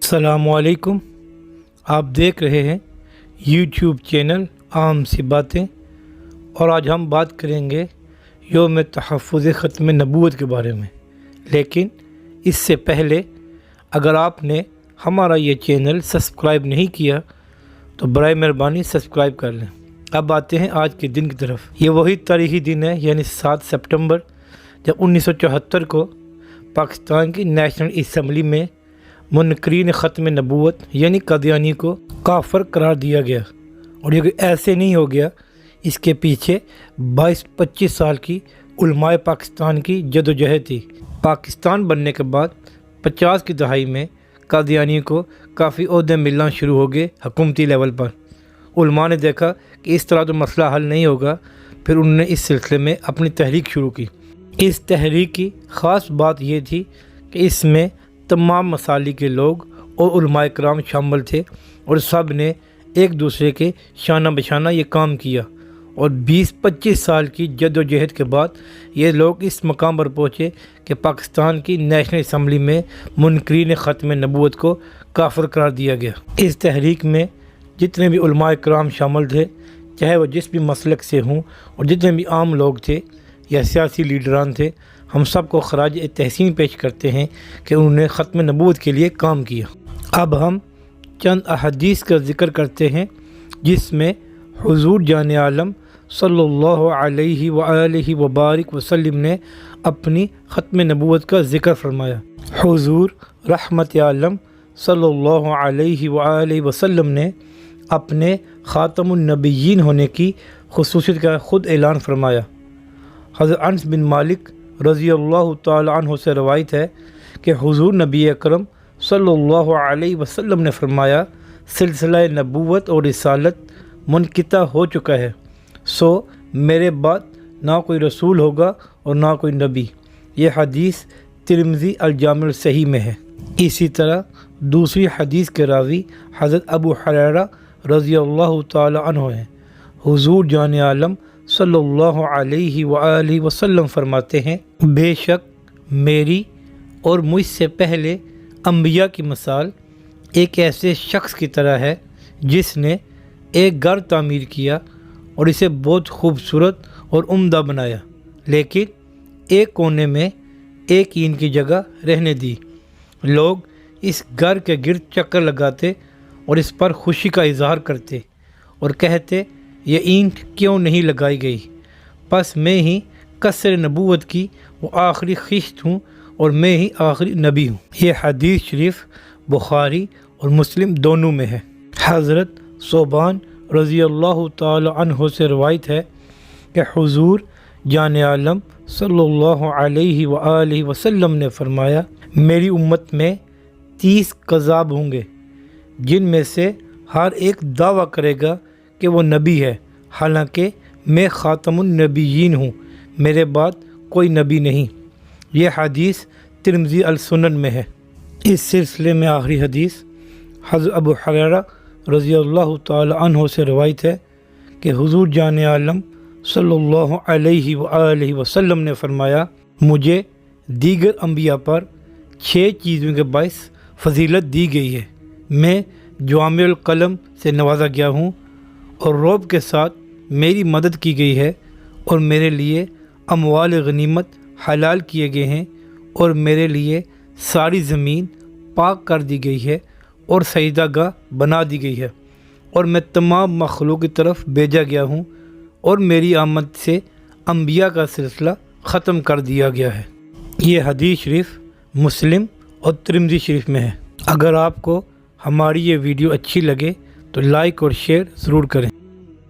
السلام علیکم، آپ دیکھ رہے ہیں یوٹیوب چینل عام سی باتیں، اور آج ہم بات کریں گے یوم تحفظ ختم نبوت کے بارے میں۔ لیکن اس سے پہلے اگر آپ نے ہمارا یہ چینل سبسکرائب نہیں کیا تو برائے مہربانی سبسکرائب کر لیں۔ اب آتے ہیں آج کے دن کی طرف۔ یہ وہی تاریخی دن ہے، یعنی 7 سپٹمبر، جب 1974 کو پاکستان کی نیشنل اسمبلی میں منکرین ختم نبوت یعنی قادیانی کو کافر قرار دیا گیا، اور یہ ایسے نہیں ہو گیا، اس کے پیچھے 22-25 سال کی علماء پاکستان کی جدوجہد تھی۔ پاکستان بننے کے بعد 50 کی دہائی میں قادیانی کو کافی عہدے ملنا شروع ہو گئے حکومتی لیول پر۔ علماء نے دیکھا کہ اس طرح تو مسئلہ حل نہیں ہوگا، پھر انہوں نے اس سلسلے میں اپنی تحریک شروع کی۔ اس تحریک کی خاص بات یہ تھی کہ اس میں تمام مسالک کے لوگ اور علماء کرام شامل تھے، اور سب نے ایک دوسرے کے شانہ بشانہ یہ کام کیا، اور 20-25 سال کی جد و جہد کے بعد یہ لوگ اس مقام پر پہنچے کہ پاکستان کی نیشنل اسمبلی میں منکرین ختم نبوت کو کافر قرار دیا گیا۔ اس تحریک میں جتنے بھی علماء کرام شامل تھے، چاہے وہ جس بھی مسلک سے ہوں، اور جتنے بھی عام لوگ تھے یا سیاسی لیڈران تھے، ہم سب کو خراج تحسین پیش کرتے ہیں کہ انہوں نے ختم نبوت کے لیے کام کیا۔ اب ہم چند احادیث کا ذکر کرتے ہیں جس میں حضور جان عالم صلی اللہ علیہ وآلہ وبارک وسلم نے اپنی ختم نبوت کا ذکر فرمایا۔ حضور رحمت عالم صلی اللہ علیہ وآلہ وسلم نے اپنے خاتم النبیین ہونے کی خصوصیت کا خود اعلان فرمایا۔ حضرت انس بن مالک رضی اللہ تعالی عنہ سے روایت ہے کہ حضور نبی اکرم صلی اللہ علیہ وسلم نے فرمایا، سلسلہ نبوت اور رسالت منقطع ہو چکا ہے، سو میرے بعد نہ کوئی رسول ہوگا اور نہ کوئی نبی۔ یہ حدیث ترمذی الجامع الصحیح میں ہے۔ اسی طرح دوسری حدیث کے راوی حضرت ابو ہریرہ رضی اللہ تعالی عنہ ہیں۔ حضور جان عالم صلی اللہ علیہ وآلہ وسلم فرماتے ہیں، بے شک میری اور مجھ سے پہلے انبیاء کی مثال ایک ایسے شخص کی طرح ہے جس نے ایک گھر تعمیر کیا اور اسے بہت خوبصورت اور عمدہ بنایا، لیکن ایک کونے میں ایک اینٹ کی جگہ رہنے دی۔ لوگ اس گھر کے گرد چکر لگاتے اور اس پر خوشی کا اظہار کرتے اور کہتے، یہ اینٹ کیوں نہیں لگائی گئی؟ پس میں ہی قصر نبوت کی وہ آخری خشت ہوں اور میں ہی آخری نبی ہوں۔ یہ حدیث شریف بخاری اور مسلم دونوں میں ہے۔ حضرت ثوبان رضی اللہ تعالی عنہ سے روایت ہے کہ حضور جان عالم صلی اللہ علیہ وآلہ وسلم نے فرمایا، میری امت میں 30 کذاب ہوں گے، جن میں سے ہر ایک دعویٰ کرے گا کہ وہ نبی ہے، حالانکہ میں خاتم النبیین ہوں، میرے بعد کوئی نبی نہیں۔ یہ حدیث ترمذی السنن میں ہے۔ اس سلسلے میں آخری حدیث حضرت ابو ہریرہ رضی اللہ تعالی عنہ سے روایت ہے کہ حضور جان عالم صلی اللہ علیہ وآلہ وسلم نے فرمایا، مجھے دیگر انبیاء پر 6 چیزوں کے باعث فضیلت دی گئی ہے۔ میں جوامع القلم سے نوازا گیا ہوں، اور رعب کے ساتھ میری مدد کی گئی ہے، اور میرے لیے اموال غنیمت حلال کیے گئے ہیں، اور میرے لیے ساری زمین پاک کر دی گئی ہے اور سجدہ گاہ بنا دی گئی ہے، اور میں تمام مخلوق کی طرف بھیجا گیا ہوں، اور میری آمد سے انبیاء کا سلسلہ ختم کر دیا گیا ہے۔ یہ حدیث شریف مسلم اور ترمذی شریف میں ہے۔ اگر آپ کو ہماری یہ ویڈیو اچھی لگے تو لائک اور شیئر ضرور کریں۔